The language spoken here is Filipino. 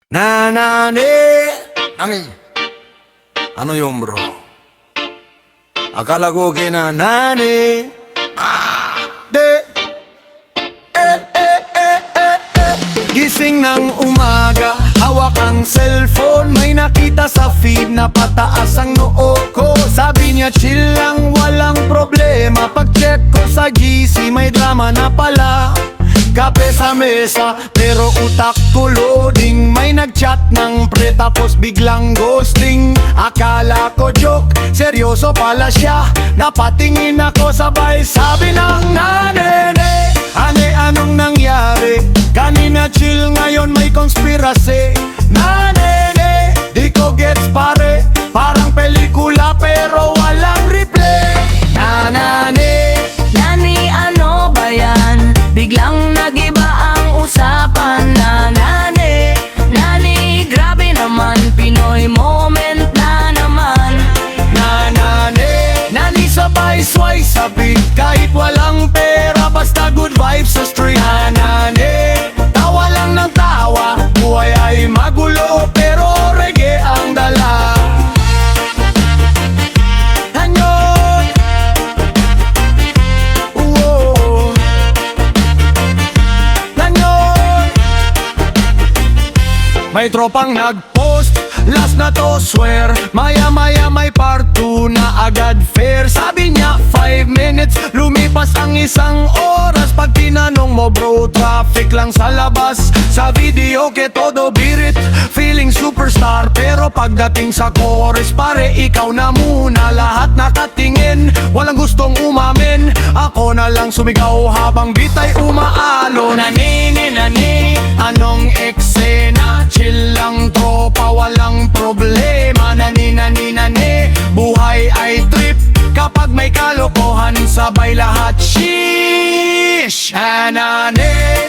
Nanane. Nani? Ano yung bro? Akala ko kinanani. Gising ng umaga, hawak ang cellphone. May nakita sa feed na pataas ang noo ko. Sabi niya chill lang, walang problema. Pag-check ko sa GC, may drama na pala. Kape sa mesa, pero utak ko loading. May nag-chat ng pre, tapos biglang ghosting. Akala ko joke, seryoso pala siya. Napatingin ako sabay, sabi ng nanene. Anong nangyari? Kanina chill, ngayon may konspirasi. Nanene, di ko gets pare. Parang pelikula pero walang replay. Nanane. Nani, ano ba yan? Biglang nagiba ang usapan na nani. Nani, grabe naman, Pinoy moment na naman. Nanane, nani sabay sway sabi. Kahit walang pera, basta good vibes sa street. Nanane, tawa lang ng tawa. Buhay ay magulo pero reggae ang dala. Hanyoy, uwo, hanyoy. May tropang nag-post, last na to swear. Maya may part 2 na agad fair. Sabi niya 5 minutes, lumipas ang isang oras. Pag tinanong mo bro, traffic lang sa labas. Sa video ke todo birit, feeling superstar. Pero pagdating sa chorus pare, ikaw na muna. Lahat nakatingin, walang gustong umamin. Ako na lang sumigaw habang bitay umaalo. Nanini, anong eksena? Chill lang tropa, walang problema. Nani, buhay ay trip. Kapag may kalokohan, sabay lahat sheesh. Nanane,